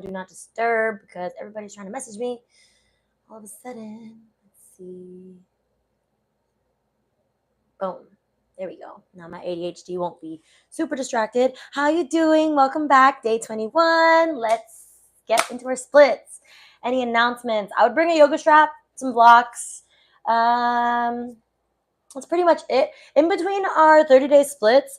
do not disturb because everybody's trying to message me all of a sudden. Let's see. Boom. There we go. Now my ADHD won't be super distracted. How you doing? Welcome back. Day 21. Let's get into our splits. Any announcements? I would bring a yoga strap, some blocks. That's pretty much it. In between our 30-day splits,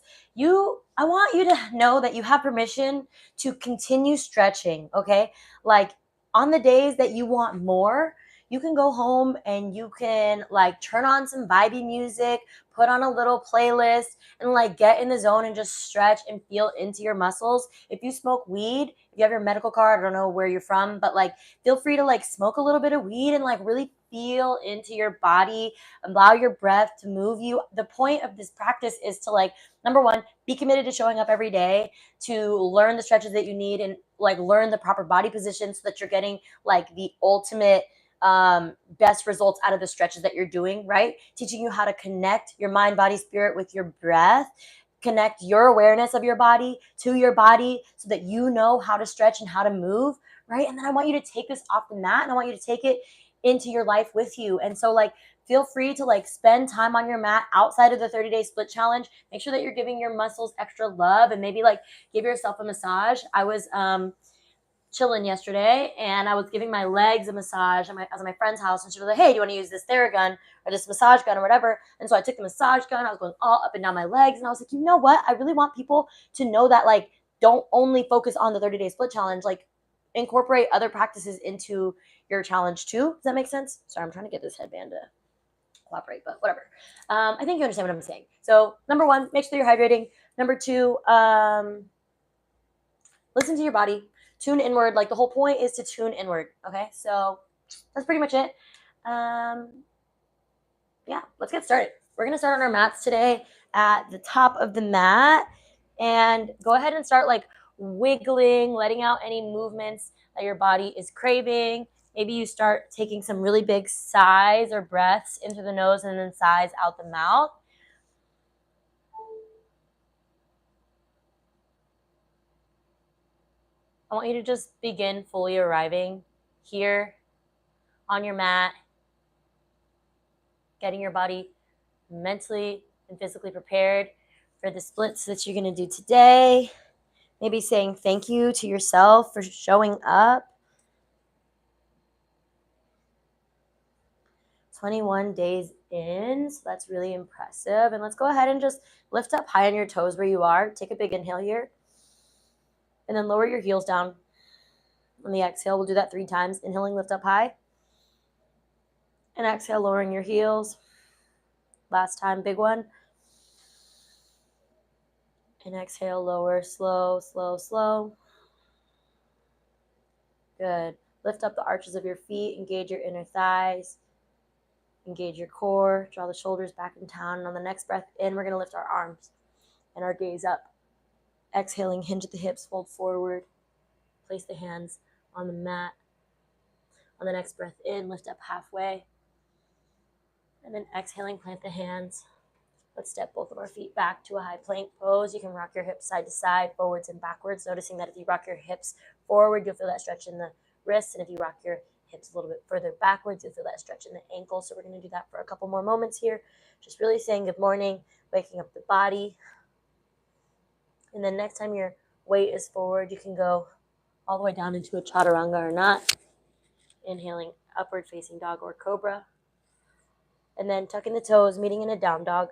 I want you to know that you have permission to continue stretching, okay? Like on the days that you want more, you can go home and you can like turn on some vibey music, put on a little playlist and like get in the zone and just stretch and feel into your muscles. If you smoke weed, if you have your medical card, I don't know where you're from, but like feel free to like smoke a little bit of weed and like really feel into your body, allow your breath to move you. The point of this practice is to like, number one, be committed to showing up every day, to learn the stretches that you need and like learn the proper body position so that you're getting like the ultimate best results out of the stretches that you're doing, right? Teaching you how to connect your mind, body, spirit with your breath, connect your awareness of your body to your body so that you know how to stretch and how to move, right? And then I want you to take this off the mat and I want you to take it into your life with you. And so like feel free to like spend time on your mat outside of the 30-day split challenge. Make sure that you're giving your muscles extra love and maybe like give yourself a massage. I was chilling yesterday and I was giving my legs a massage. I was at my friend's house and she was like, hey, do you want to use this Theragun or this massage gun or whatever? And so I took the massage gun. I was going all up and down my legs and I was like, you know what? I really want people to know that like don't only focus on the 30-day split challenge, like incorporate other practices into your challenge too. Does that make sense? Sorry, I'm trying to get this headband to cooperate, but whatever. I think you understand what I'm saying. So number one, make sure you're hydrating. Number two, listen to your body, tune inward. Like the whole point is to tune inward. Okay, so that's pretty much it. Yeah, let's get started. We're gonna start on our mats today at the top of the mat, and go ahead and start like wiggling, letting out any movements that your body is craving. Maybe you start taking some really big sighs or breaths into the nose and then sighs out the mouth. I want you to just begin fully arriving here on your mat, getting your body mentally and physically prepared for the splits that you're going to do today. Maybe saying thank you to yourself for showing up. 21 days in, so that's really impressive. And let's go ahead and just lift up high on your toes where you are. Take a big inhale here. And then lower your heels down. On the exhale, we'll do that 3 times. Inhaling, lift up high. And exhale, lowering your heels. Last time, big one. And exhale, lower, slow, slow, slow. Good. Lift up the arches of your feet. Engage your inner thighs. Engage your core. Draw the shoulders back in down. And on the next breath in, we're going to lift our arms and our gaze up. Exhaling, hinge at the hips, fold forward. Place the hands on the mat. On the next breath in, lift up halfway. And then exhaling, plant the hands. Let's step both of our feet back to a high plank pose. You can rock your hips side to side, forwards and backwards, noticing that if you rock your hips forward, you'll feel that stretch in the wrists. And if you rock your hips a little bit further backwards, you'll feel that stretch in the ankle. So we're going to do that for a couple more moments here. Just really saying good morning, waking up the body. And then next time your weight is forward, you can go all the way down into a chaturanga or not. Inhaling, upward facing dog or cobra. And then tucking the toes, meeting in a down dog.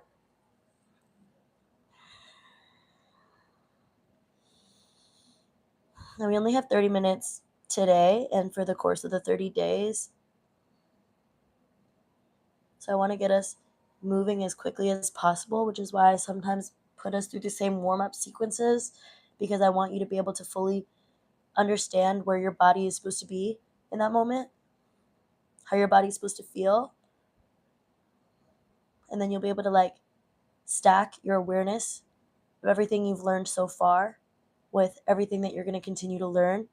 Now we only have 30 minutes today and for the course of the 30 days. So I want to get us moving as quickly as possible, which is why I sometimes put us through the same warm-up sequences, because I want you to be able to fully understand where your body is supposed to be in that moment, how your body's supposed to feel. And then you'll be able to like stack your awareness of everything you've learned so far with everything that you're going to continue to learn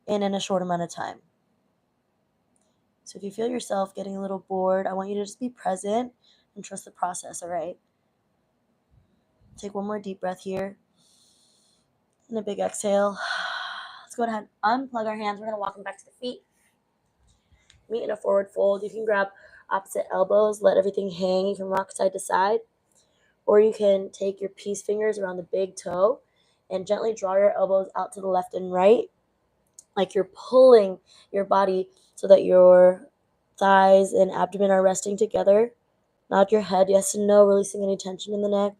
in a short amount of time. So if you feel yourself getting a little bored, I want you to just be present and trust the process, all right? Take one more deep breath here. And a big exhale. Let's go ahead and unplug our hands. We're going to walk them back to the feet. Meet in a forward fold. You can grab opposite elbows, let everything hang. You can rock side to side. Or you can take your peace fingers around the big toe and gently draw your elbows out to the left and right, like you're pulling your body so that your thighs and abdomen are resting together. Nod your head yes and no, releasing any tension in the neck.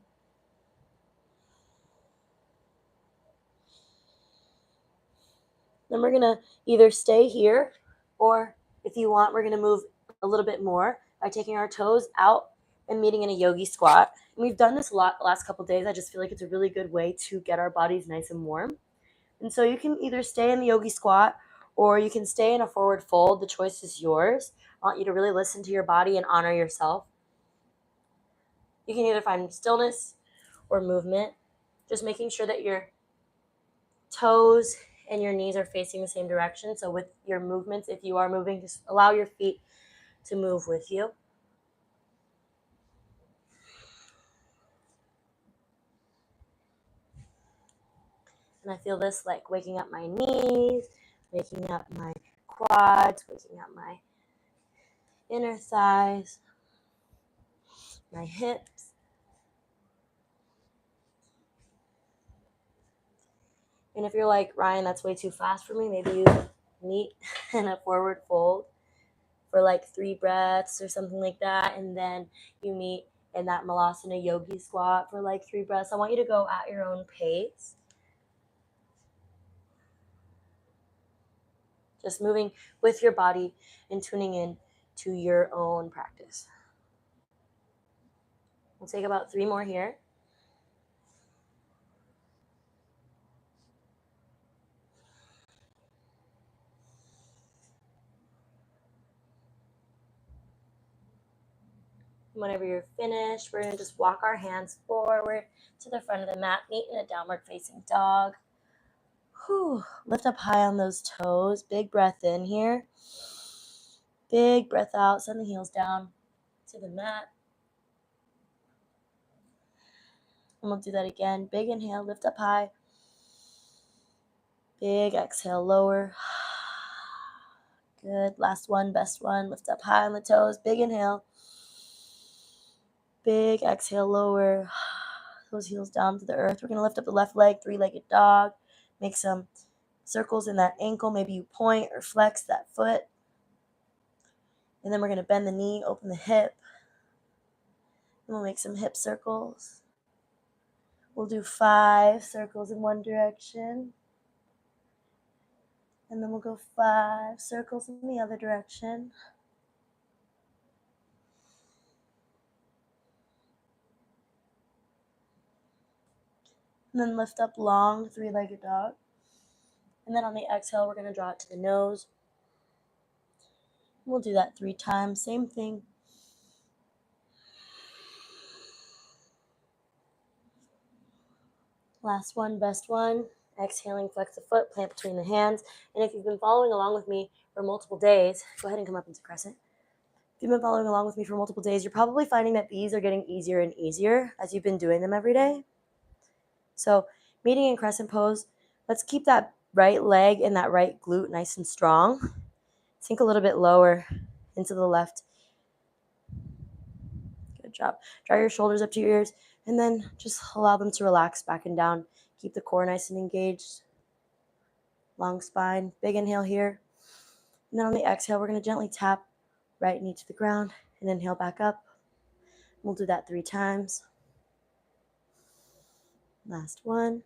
Then we're going to either stay here, or if you want, we're going to move a little bit more by taking our toes out and meeting in a yogi squat. And we've done this a lot the last couple of days. I just feel like it's a really good way to get our bodies nice and warm. And so you can either stay in the yogi squat or you can stay in a forward fold. The choice is yours. I want you to really listen to your body and honor yourself. You can either find stillness or movement, just making sure that your toes and your knees are facing the same direction. So with your movements, if you are moving, just allow your feet to move with you. And I feel this like waking up my knees, waking up my quads, waking up my inner thighs, my hips. And if you're like, Ryan, that's way too fast for me, maybe you meet in a forward fold for like 3 breaths or something like that. And then you meet in that Malasana yogi squat for like 3 breaths. I want you to go at your own pace. Just moving with your body and tuning in to your own practice. We'll take about 3 more here. Whenever you're finished, we're going to just walk our hands forward to the front of the mat, meet in a downward facing dog. Whew. Lift up high on those toes. Big breath in here. Big breath out. Send the heels down to the mat. And we'll do that again. Big inhale, lift up high. Big exhale, lower. Good. Last one, best one. Lift up high on the toes. Big inhale. Big exhale, lower. Those heels down to the earth. We're going to lift up the left leg, 3-legged dog. Make some circles in that ankle. Maybe you point or flex that foot. And then we're going to bend the knee, open the hip. And we'll make some hip circles. We'll do 5 circles in one direction. And then we'll go 5 circles in the other direction. And then lift up long, 3-legged dog. And then on the exhale, we're going to draw it to the nose. We'll do that 3 times. Same thing. Last one, best one. Exhaling, flex the foot, plant between the hands. And if you've been following along with me for multiple days, go ahead and come up into crescent. If you've been following along with me for multiple days, you're probably finding that these are getting easier and easier as you've been doing them every day. So meeting in crescent pose, let's keep that right leg and that right glute nice and strong. Sink a little bit lower into the left. Good job. Draw your shoulders up to your ears and then just allow them to relax back and down. Keep the core nice and engaged. Long spine. Big inhale here. And then on the exhale, we're going to gently tap right knee to the ground and inhale back up. We'll do that 3 times. Last one.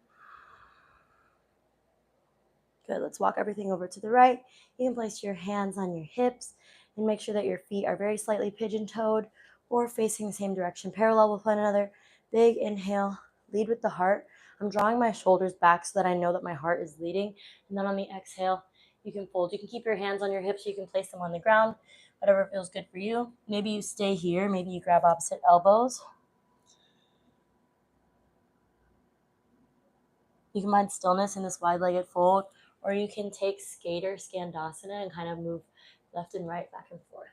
Good. Let's walk everything over to the right. You can place your hands on your hips and make sure that your feet are very slightly pigeon-toed or facing the same direction, parallel with one another. Big inhale. Lead with the heart. I'm drawing my shoulders back so that I know that my heart is leading. And then on the exhale, you can fold. You can keep your hands on your hips. You can place them on the ground, whatever feels good for you. Maybe you stay here. Maybe you grab opposite elbows. You can find stillness in this wide-legged fold, or you can take skater skandasana and kind of move left and right, back and forth.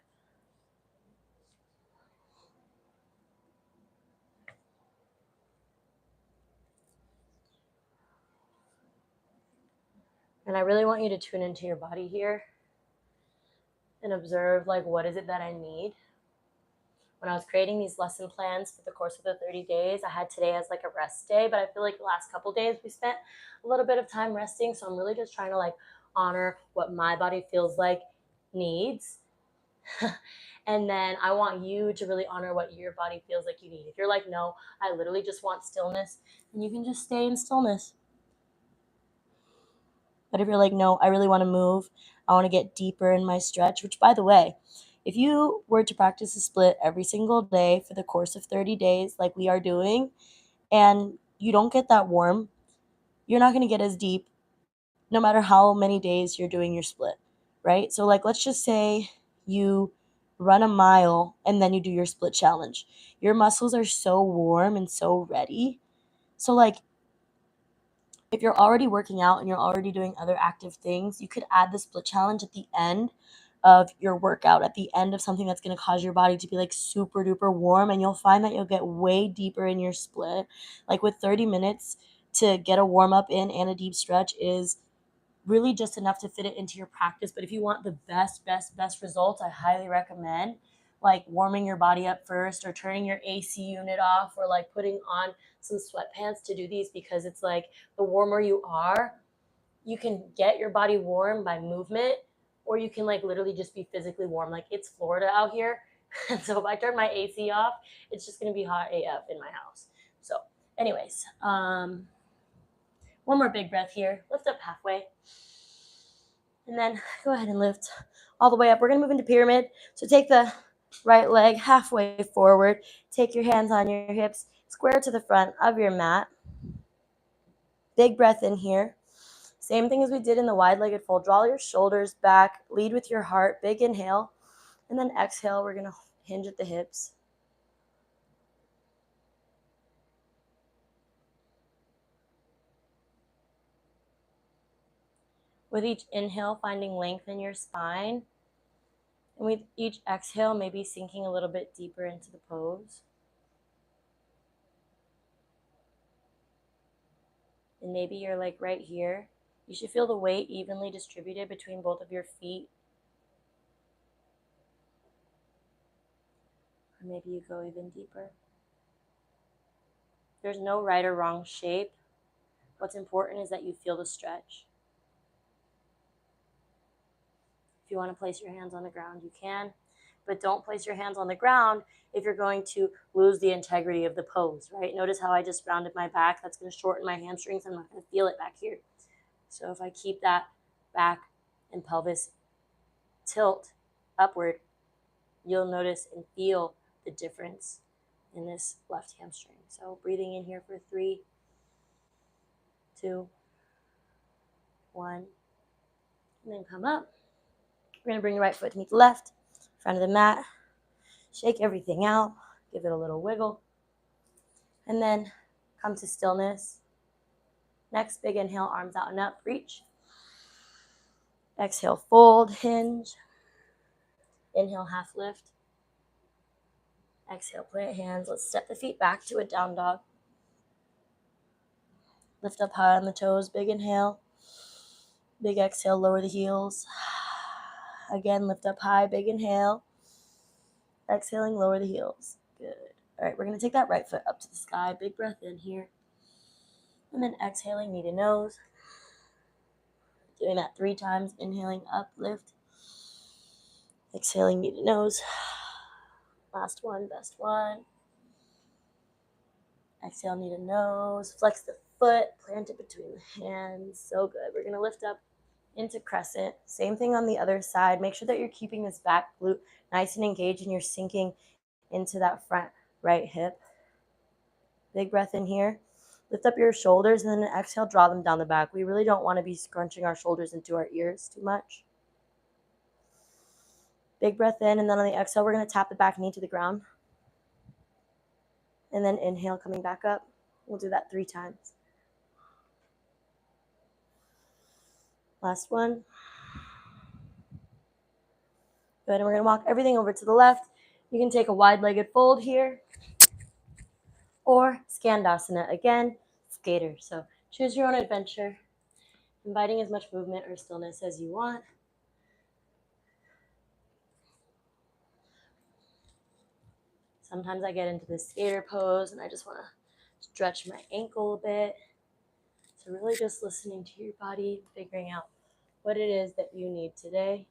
And I really want you to tune into your body here and observe, like, what is it that I need? When I was creating these lesson plans for the course of the 30 days, I had today as like a rest day, but I feel like the last couple days we spent a little bit of time resting. So I'm really just trying to like honor what my body feels like needs. And then I want you to really honor what your body feels like you need. If you're like, no, I literally just want stillness, then you can just stay in stillness. But if you're like, no, I really want to move, I want to get deeper in my stretch, which by the way, if you were to practice a split every single day for the course of 30 days, like we are doing, and you don't get that warm, you're not going to get as deep no matter how many days you're doing your split, right? So, like, let's just say you run a mile and then you do your split challenge. Your muscles are so warm and so ready. So, like, if you're already working out and you're already doing other active things, you could add the split challenge at the end of your workout, at the end of something that's going to cause your body to be like super duper warm. And you'll find that you'll get way deeper in your split. Like with 30 minutes to get a warm up in and a deep stretch is really just enough to fit it into your practice. But if you want the best results, I highly recommend like warming your body up first, or turning your AC unit off, or like putting on some sweatpants to do these, because it's like the warmer you are, you can get your body warm by movement, or you can like literally just be physically warm. Like it's Florida out here. And so if I turn my AC off, it's just going to be hot AF in my house. So anyways, one more big breath here. Lift up halfway. And then go ahead and lift all the way up. We're going to move into pyramid. So take the right leg halfway forward. Take your hands on your hips. Square to the front of your mat. Big breath in here. Same thing as we did in the wide-legged fold. Draw your shoulders back. Lead with your heart. Big inhale. And then exhale. We're going to hinge at the hips. With each inhale, finding length in your spine. And with each exhale, maybe sinking a little bit deeper into the pose. And maybe you're like right here. You should feel the weight evenly distributed between both of your feet. Or maybe you go even deeper. There's no right or wrong shape. What's important is that you feel the stretch. If you want to place your hands on the ground, you can. But don't place your hands on the ground if you're going to lose the integrity of the pose, right? Notice how I just rounded my back. That's going to shorten my hamstrings. I'm not going to feel it back here. So if I keep that back and pelvis tilt upward, you'll notice and feel the difference in this left hamstring. So breathing in here for 3, 2, 1, and then come up. We're going to bring the right foot to meet the left, front of the mat. Shake everything out. Give it a little wiggle. And then come to stillness. Next, big inhale, arms out and up, reach. Exhale, fold, hinge. Inhale, half lift. Exhale, plant hands. Let's step the feet back to a down dog. Lift up high on the toes, big inhale. Big exhale, lower the heels. Again, lift up high, big inhale. Exhaling, lower the heels. Good. All right, we're going to take that right foot up to the sky. Big breath in here. And then exhaling, knee to nose. Doing that 3 times. Inhaling up, lift. Exhaling, knee to nose. Last one, best one. Exhale, knee to nose. Flex the foot, plant it between the hands. So good. We're going to lift up into crescent. Same thing on the other side. Make sure that you're keeping this back glute nice and engaged, and you're sinking into that front right hip. Big breath in here. Lift up your shoulders, and then exhale, draw them down the back. We really don't want to be scrunching our shoulders into our ears too much. Big breath in, and then on the exhale, we're going to tap the back knee to the ground. And then inhale, coming back up. We'll do that 3 times. Last one. Good, and we're going to walk everything over to the left. You can take a wide-legged fold here, or Skandasana again, skater. So choose your own adventure. Inviting as much movement or stillness as you want. Sometimes I get into this skater pose and I just want to stretch my ankle a bit. So really just listening to your body, figuring out what it is that you need today.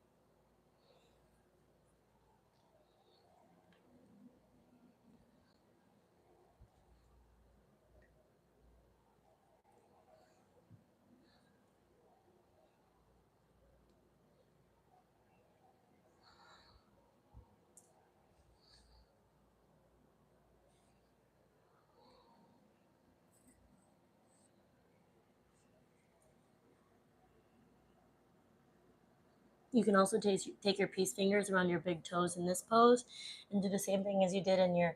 You can also take your peace fingers around your big toes in this pose and do the same thing as you did in your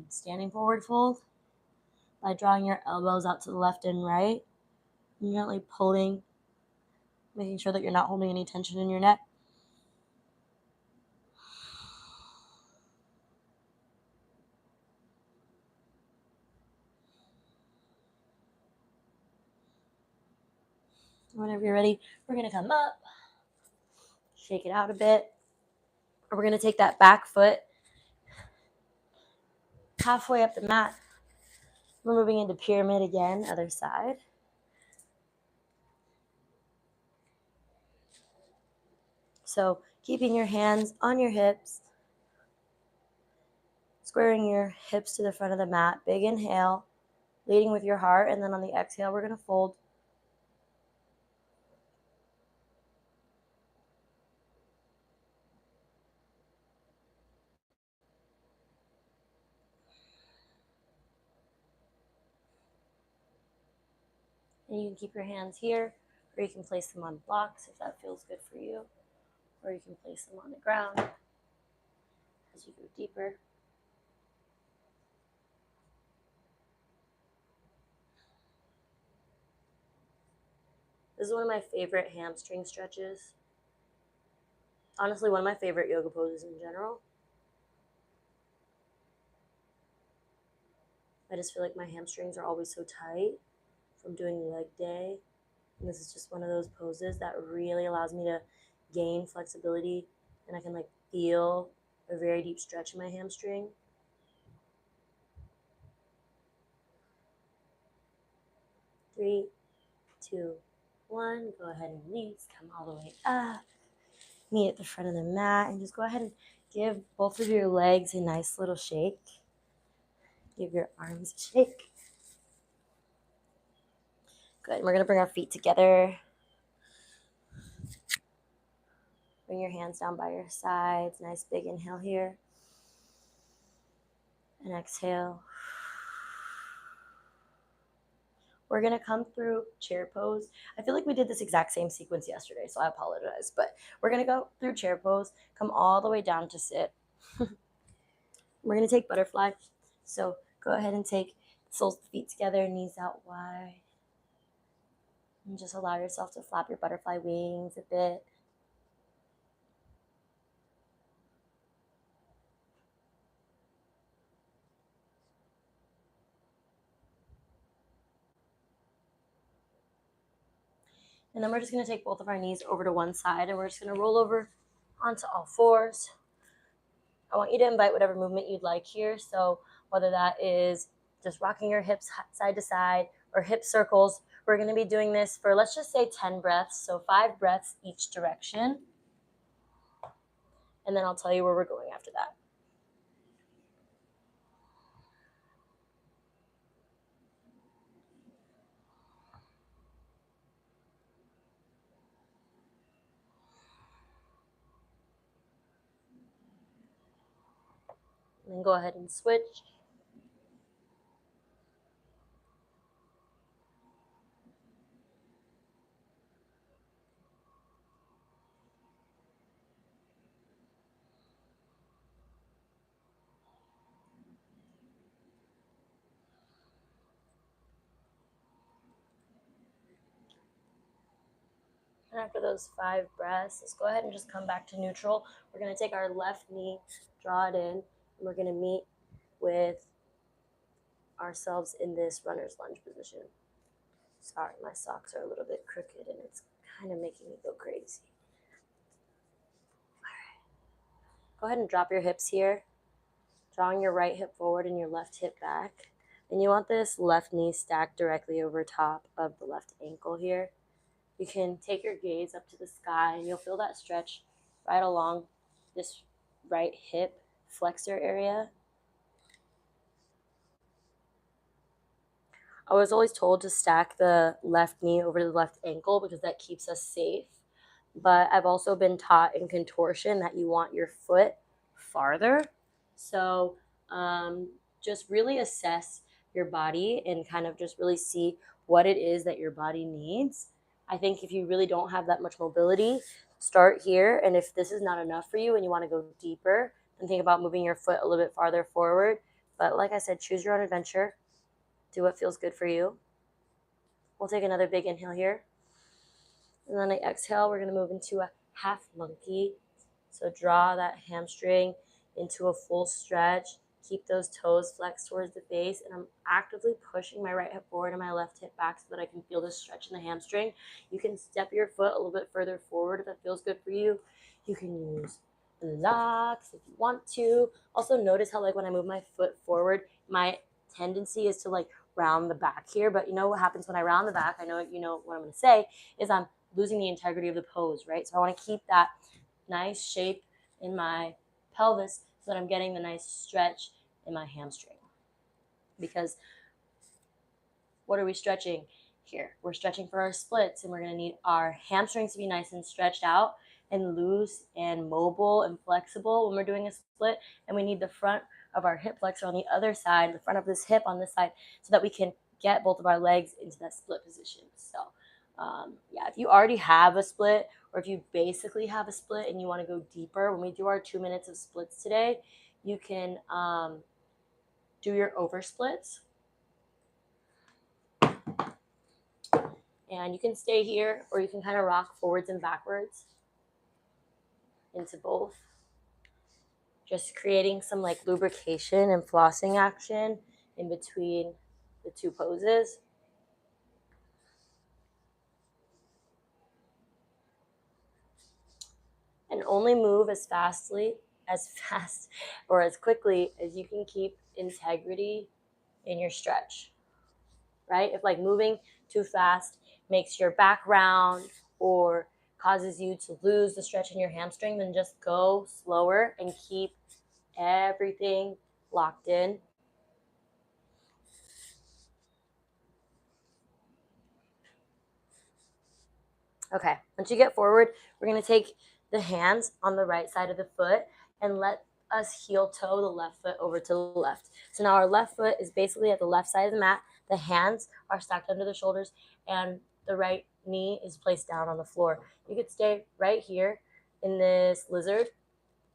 standing forward fold by drawing your elbows out to the left and right and gently pulling, making sure that you're not holding any tension in your neck. Whenever you're ready, we're going to come up, shake it out a bit. We're going to take that back foot halfway up the mat. We're moving into pyramid again, other side. So keeping your hands on your hips, squaring your hips to the front of the mat. Big inhale, leading with your heart, and then on the exhale, we're going to fold. And you can keep your hands here, or you can place them on blocks if that feels good for you, or you can place them on the ground as you go deeper. This is one of my favorite hamstring stretches. Honestly, one of my favorite yoga poses in general. I just feel like my hamstrings are always so tight from doing leg day. And this is just one of those poses that really allows me to gain flexibility, and I can like feel a very deep stretch in my hamstring. Three, two, one. Go ahead and release. Come all the way up. Meet at the front of the mat and just go ahead and give both of your legs a nice little shake. Give your arms a shake. Good. We're going to bring our feet together. Bring your hands down by your sides. Nice big inhale here. And exhale. We're going to come through chair pose. I feel like we did this exact same sequence yesterday, so I apologize. But we're going to go through chair pose, come all the way down to sit. We're going to take butterfly. So go ahead and take the soles of the feet together, knees out wide. And just allow yourself to flap your butterfly wings a bit. And then we're just going to take both of our knees over to one side, and we're just going to roll over onto all fours. I want you to invite whatever movement you'd like here. So whether that is just rocking your hips side to side or hip circles, we're going to be doing this for, let's just say 10 breaths. So 5 breaths each direction. And then I'll tell you where we're going after that. And then go ahead and switch. And after those 5 breaths, let's go ahead and just come back to neutral. We're going to take our left knee, draw it in, and we're going to meet with ourselves in this runner's lunge position. Sorry, my socks are a little bit crooked and it's kind of making me go crazy. Go ahead and drop your hips here, drawing your right hip forward and your left hip back. And you want this left knee stacked directly over top of the left ankle here. You can take your gaze up to the sky and you'll feel that stretch right along this right hip flexor area. I was always told to stack the left knee over the left ankle because that keeps us safe. But I've also been taught in contortion that you want your foot farther. So just really assess your body and kind of just really see what it is that your body needs. I think if you really don't have that much mobility, start here. And if this is not enough for you and you want to go deeper, then think about moving your foot a little bit farther forward. But like I said, choose your own adventure. Do what feels good for you. We'll take another big inhale here. And then I exhale, we're going to move into a half monkey. So draw that hamstring into a full stretch. Keep those toes flexed towards the face. And I'm actively pushing my right hip forward and my left hip back so that I can feel this stretch in the hamstring. You can step your foot a little bit further forward if that feels good for you. You can use blocks if you want to. Also notice how like when I move my foot forward, my tendency is to like round the back here. But you know what happens when I round the back? I know you know what I'm going to say is I'm losing the integrity of the pose, right? So I want to keep that nice shape in my pelvis so that I'm getting the nice stretch in my hamstring. Because what are we stretching here? We're stretching for our splits, and we're going to need our hamstrings to be nice and stretched out and loose and mobile and flexible when we're doing a split. And we need the front of our hip flexor on the other side, the front of this hip on this side, so that we can get both of our legs into that split position. So yeah, if you already have a split, or if you basically have a split and you want to go deeper, when we do our 2 minutes of splits today, you can do your over splits. And you can stay here, or you can kind of rock forwards and backwards into both. Just creating some like lubrication and flossing action in between the two poses. And only move as fast or as quickly as you can keep integrity in your stretch, right? If like moving too fast makes your back round or causes you to lose the stretch in your hamstring, then just go slower and keep everything locked in. Okay, once you get forward, we're going to take the hands on the right side of the foot and let us heel toe the left foot over to the left. So now our left foot is basically at the left side of the mat. The hands are stacked under the shoulders and the right knee is placed down on the floor. You could stay right here in this lizard,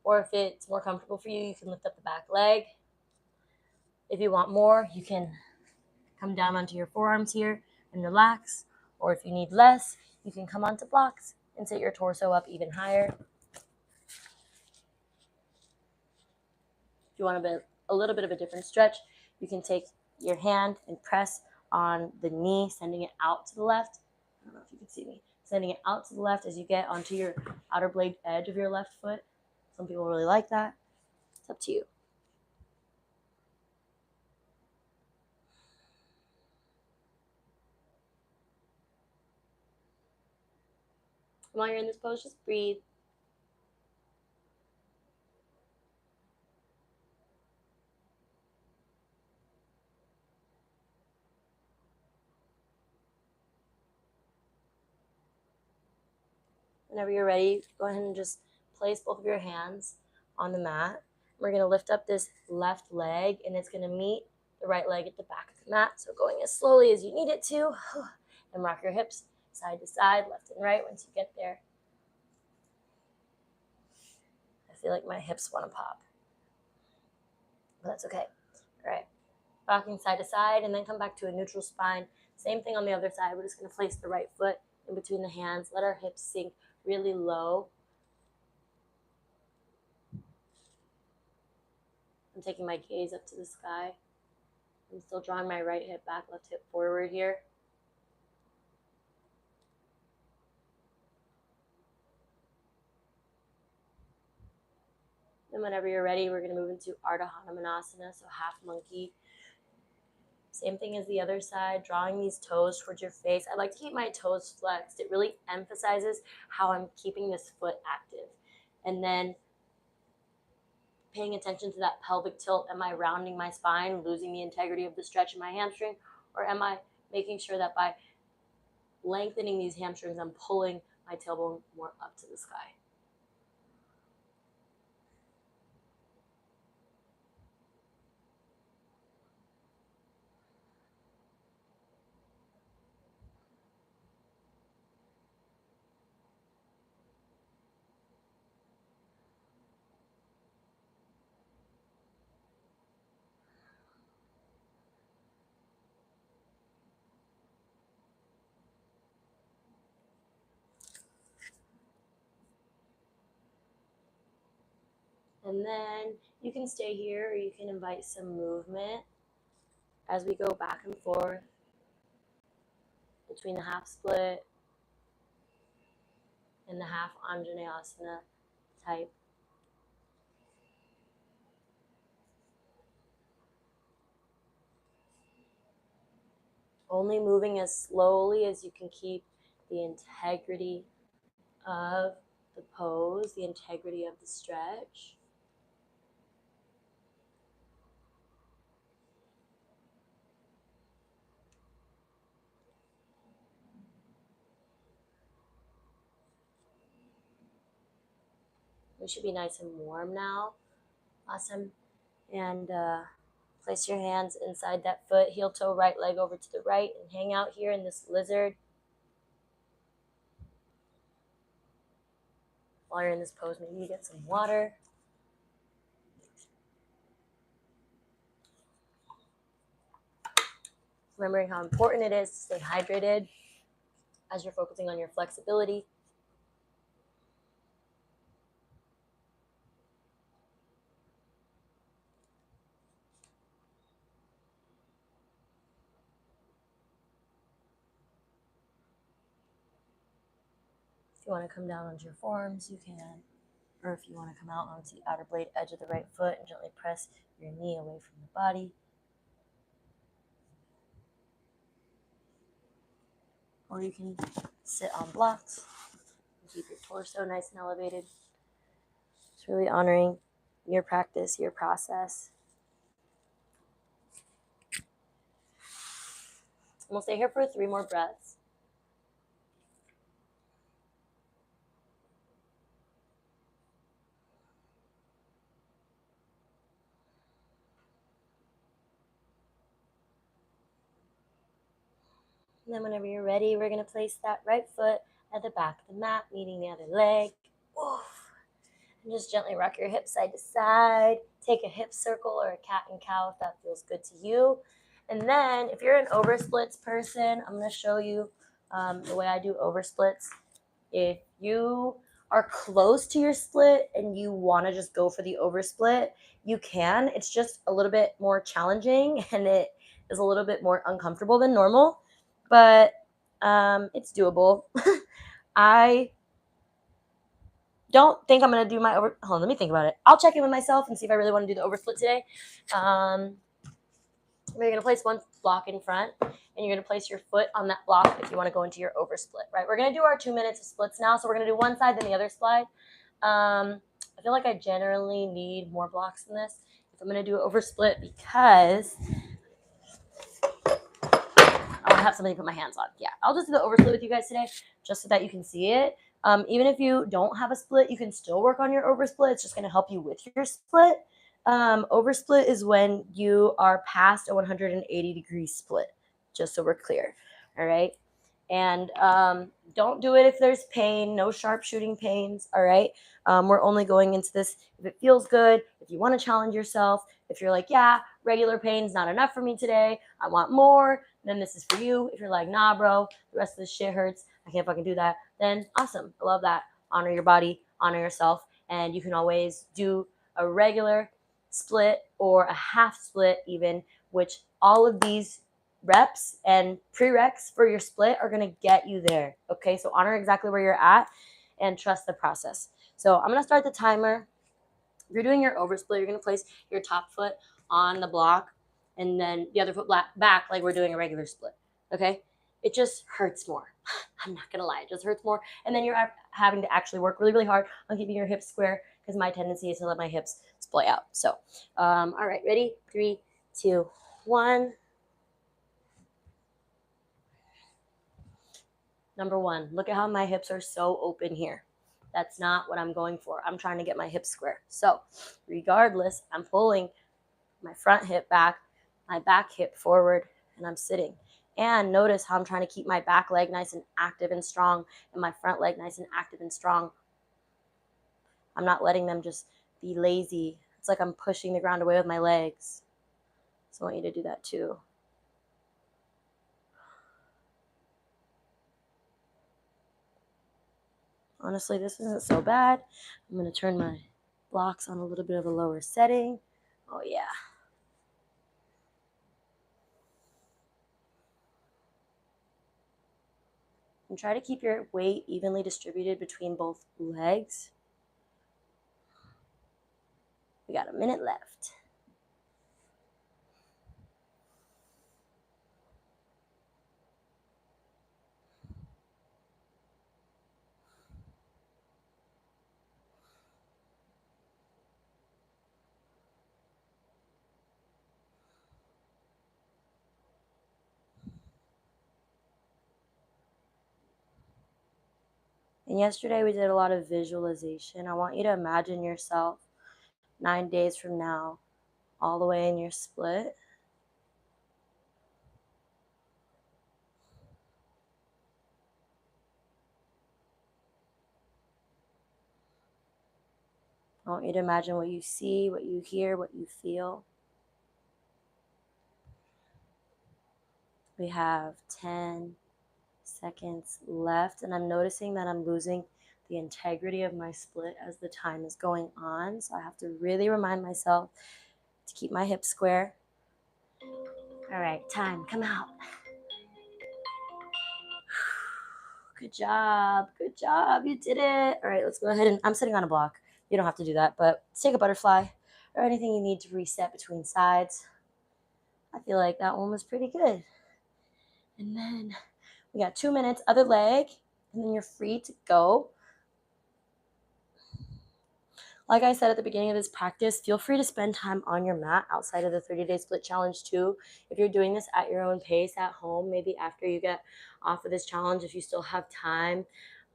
or if it's more comfortable for you, you can lift up the back leg. If you want more, you can come down onto your forearms here and relax. Or if you need less, you can come onto blocks and sit your torso up even higher. If you want a little bit of a different stretch, you can take your hand and press on the knee, sending it out to the left. I don't know if you can see me. Sending it out to the left as you get onto your outer blade edge of your left foot. Some people really like that. It's up to you. And while you're in this pose, just breathe. Whenever you're ready, go ahead and just place both of your hands on the mat. We're going to lift up this left leg, and it's going to meet the right leg at the back of the mat. So going as slowly as you need it to, and rock your hips side to side, left and right once you get there. I feel like my hips want to pop, but that's okay. All right, rocking side to side, and then come back to a neutral spine. Same thing on the other side. We're just going to place the right foot in between the hands. Let our hips sink really low. I'm taking my gaze up to the sky. I'm still drawing my right hip back, left hip forward here. Then whenever you're ready, we're going to move into Ardha Hanumanasana, so half monkey. Same thing as the other side, drawing these toes towards your face. I like to keep my toes flexed. It really emphasizes how I'm keeping this foot active. And then paying attention to that pelvic tilt. Am I rounding my spine, losing the integrity of the stretch in my hamstring? Or am I making sure that by lengthening these hamstrings, I'm pulling my tailbone more up to the sky? And then you can stay here or you can invite some movement as we go back and forth between the half split and the half Anjaneyasana type. Only moving as slowly as you can keep the integrity of the pose, the integrity of the stretch. We should be nice and warm now. Awesome. And place your hands inside that foot, heel toe, right leg over to the right, and hang out here in this lizard. While you're in this pose, maybe you get some water. Remembering how important it is to stay hydrated as you're focusing on your flexibility. If you want to come down onto your forearms, you can. Or if you want to come out onto the outer blade edge of the right foot and gently press your knee away from the body. Or you can sit on blocks and keep your torso nice and elevated. It's really honoring your practice, your process. And we'll stay here for 3 more breaths. And then whenever you're ready, we're going to place that right foot at the back of the mat, meeting the other leg. Oof. And just gently rock your hips side to side. Take a hip circle or a cat and cow if that feels good to you. And then if you're an oversplits person, I'm going to show you the way I do oversplits. If you are close to your split and you want to just go for the oversplit, you can. It's just a little bit more challenging and it is a little bit more uncomfortable than normal, but it's doable. I don't think I'm going to do my over. Hold on, let me think about it. I'll check in with myself and see if I really want to do the oversplit today. We're going to place one block in front, and you're going to place your foot on that block if you want to go into your oversplit, right? We're going to do our 2 minutes of splits now, so we're going to do one side, then the other side. I feel like I generally need more blocks than this if I'm going to do an oversplit because I want to have something to put my hands on. Yeah, I'll just do the oversplit with you guys today just so that you can see it. Even if you don't have a split, you can still work on your oversplit. It's just going to help you with your split. Oversplit is when you are past a 180-degree split, just so we're clear. All right. And don't do it if there's pain, no sharp shooting pains. All right. We're only going into this if it feels good, if you want to challenge yourself, if you're like, yeah, regular pain's not enough for me today, I want more, then this is for you. If you're like, nah, bro, the rest of this shit hurts, I can't fucking do that, then awesome. I love that. Honor your body, honor yourself. And you can always do a regular split or a half split even, which all of these reps and prereqs for your split are going to get you there. Okay, so honor exactly where you're at and trust the process. So I'm going to start the timer If you're doing your oversplit, you're going to place your top foot on the block and then the other foot back like we're doing a regular split. Okay? It just hurts more. I'm not going to lie. It just hurts more. And then you're having to actually work really, really hard on keeping your hips square because my tendency is to let my hips splay out. So, all right, ready? 3, 2, 1. Number 1, look at how my hips are so open here. That's not what I'm going for. I'm trying to get my hips square. So regardless, I'm pulling my front hip back, my back hip forward, and I'm sitting. And notice how I'm trying to keep my back leg nice and active and strong and my front leg nice and active and strong. I'm not letting them just be lazy. It's like I'm pushing the ground away with my legs. So I want you to do that too. Honestly, this isn't so bad. I'm going to turn my blocks on a little bit of a lower setting. Oh, yeah. And try to keep your weight evenly distributed between both legs. We got a minute left. And yesterday we did a lot of visualization. I want you to imagine yourself 9 days from now, all the way in your split. I want you to imagine what you see, what you hear, what you feel. We have 10 seconds left, and I'm noticing that I'm losing the integrity of my split as the time is going on. So I have to really remind myself to keep my hips square. All right, time, come out. Good job, you did it. All right, let's go ahead and I'm sitting on a block. You don't have to do that, but let's take a butterfly or anything you need to reset between sides. I feel like that one was pretty good. And then we got 2 minutes, other leg, and then you're free to go. Like I said at the beginning of this practice, feel free to spend time on your mat outside of the 30-day split challenge too. If you're doing this at your own pace at home, maybe after you get off of this challenge, if you still have time,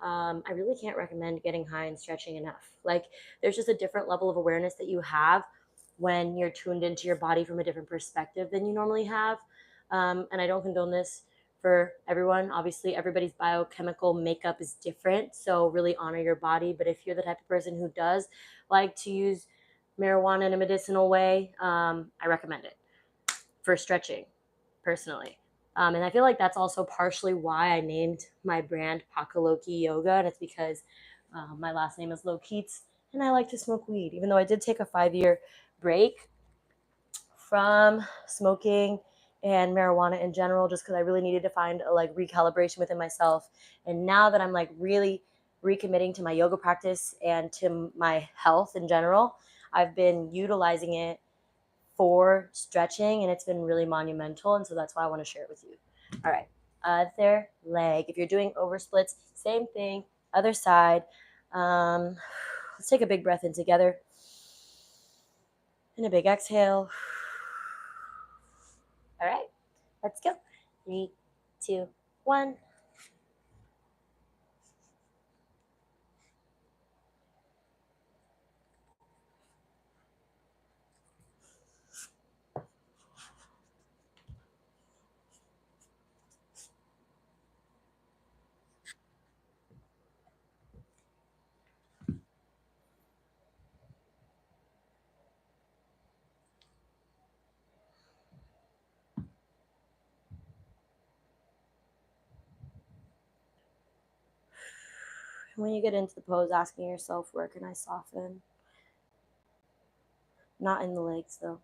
I really can't recommend getting high and stretching enough. Like there's just a different level of awareness that you have when you're tuned into your body from a different perspective than you normally have. And I don't condone this for everyone. Obviously, everybody's biochemical makeup is different. So really honor your body. But if you're the type of person who does like to use marijuana in a medicinal way, I recommend it for stretching personally. And I feel like that's also partially why I named my brand Pakaloki Yoga. And it's because my last name is Lokitz and I like to smoke weed, even though I did take a 5-year break from smoking and marijuana in general, just because I really needed to find a like recalibration within myself. And now that I'm like really recommitting to my yoga practice and to my health in general, I've been utilizing it for stretching and it's been really monumental. And so that's why I want to share it with you. All right. Other leg. If you're doing over splits, same thing. Other side. Let's take a big breath in together. And a big exhale. All right, let's go. 3, 2, 1. When you get into the pose, asking yourself, where can I soften? Not in the legs, though.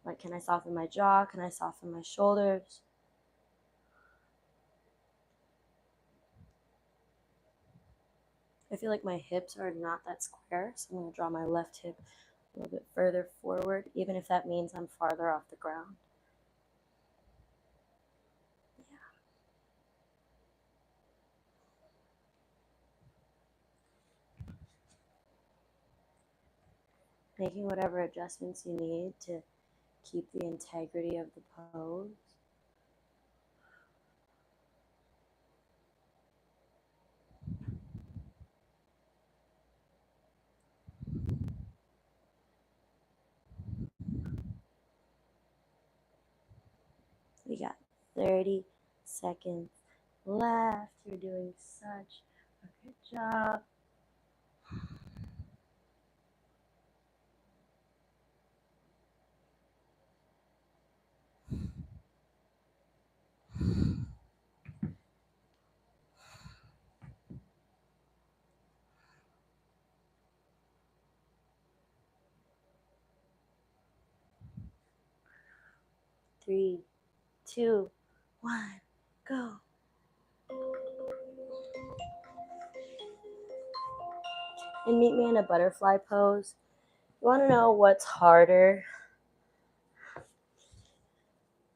Like, can I soften my jaw? Can I soften my shoulders? I feel like my hips are not that square, so I'm going to draw my left hip a little bit further forward, even if that means I'm farther off the ground. Making whatever adjustments you need to keep the integrity of the pose. We got 30 seconds left. You're doing such a good job. Three, two, one, go. And meet me in a butterfly pose. You want to know what's harder?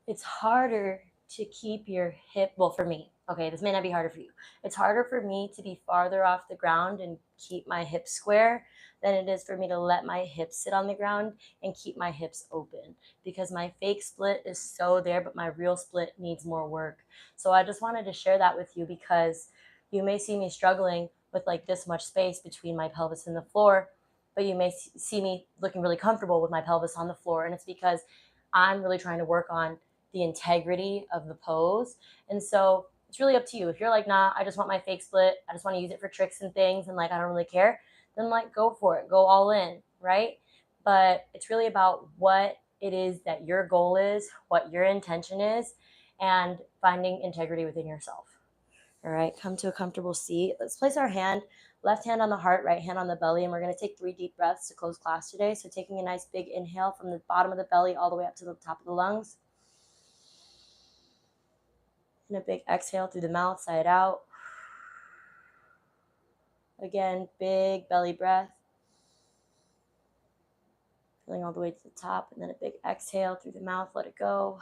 It's harder to keep your hip, well, for me, okay, this may not be harder for you. It's harder for me to be farther off the ground and keep my hips square than it is for me to let my hips sit on the ground and keep my hips open, because my fake split is so there, but my real split needs more work. So I just wanted to share that with you, because you may see me struggling with like this much space between my pelvis and the floor, but you may see me looking really comfortable with my pelvis on the floor, and it's because I'm really trying to work on the integrity of the pose. And so it's really up to you. If you're like, nah, I just want my fake split, I just want to use it for tricks and things, and like I don't really care, then like go for it, go all in, right? But it's really about what it is that your goal is, what your intention is, and finding integrity within yourself. All right, come to a comfortable seat. Let's place our left hand on the heart, right hand on the belly, and we're going to take 3 deep breaths to close class today. So taking a nice big inhale from the bottom of the belly all the way up to the top of the lungs. And a big exhale through the mouth, side out. Again, big belly breath. Feeling all the way to the top, and then a big exhale through the mouth, let it go.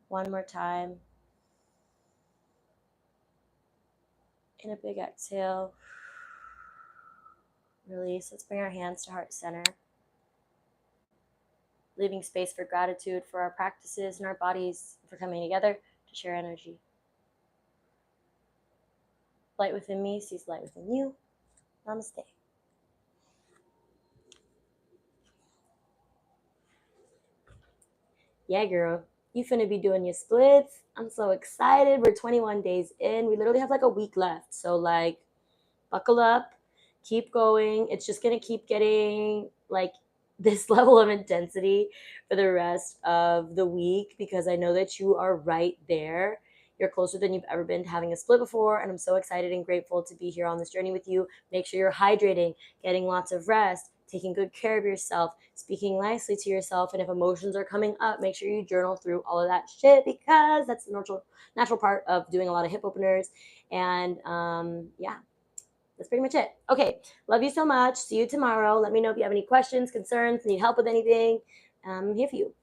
One more time. And a big exhale. Release. Let's bring our hands to heart center. Leaving space for gratitude for our practices and our bodies for coming together to share energy. Light within me sees light within you. Namaste. Yeah, girl, you finna be doing your splits. I'm so excited. We're 21 days in. We literally have like a week left. So like, buckle up, keep going. It's just gonna keep getting like this level of intensity for the rest of the week, because I know that you are right there. You're closer than you've ever been to having a split before, and I'm so excited and grateful to be here on this journey with you. Make sure you're hydrating, getting lots of rest, taking good care of yourself, speaking nicely to yourself, and if emotions are coming up, make sure you journal through all of that shit, because that's the natural part of doing a lot of hip openers. And yeah, that's pretty much it. Okay, love you so much. See you tomorrow. Let me know if you have any questions, concerns, need help with anything. I'm here for you.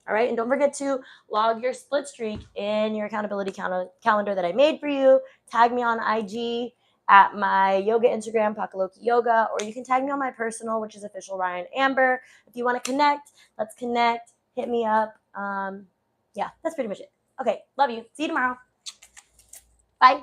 All right, and don't forget to log your split streak in your accountability calendar that I made for you. Tag me on IG at my yoga Instagram, Pakaloki Yoga, or you can tag me on my personal, which is official Ryan Amber. If you want to connect, let's connect. Hit me up. Yeah, that's pretty much it. Okay, love you. See you tomorrow. Bye.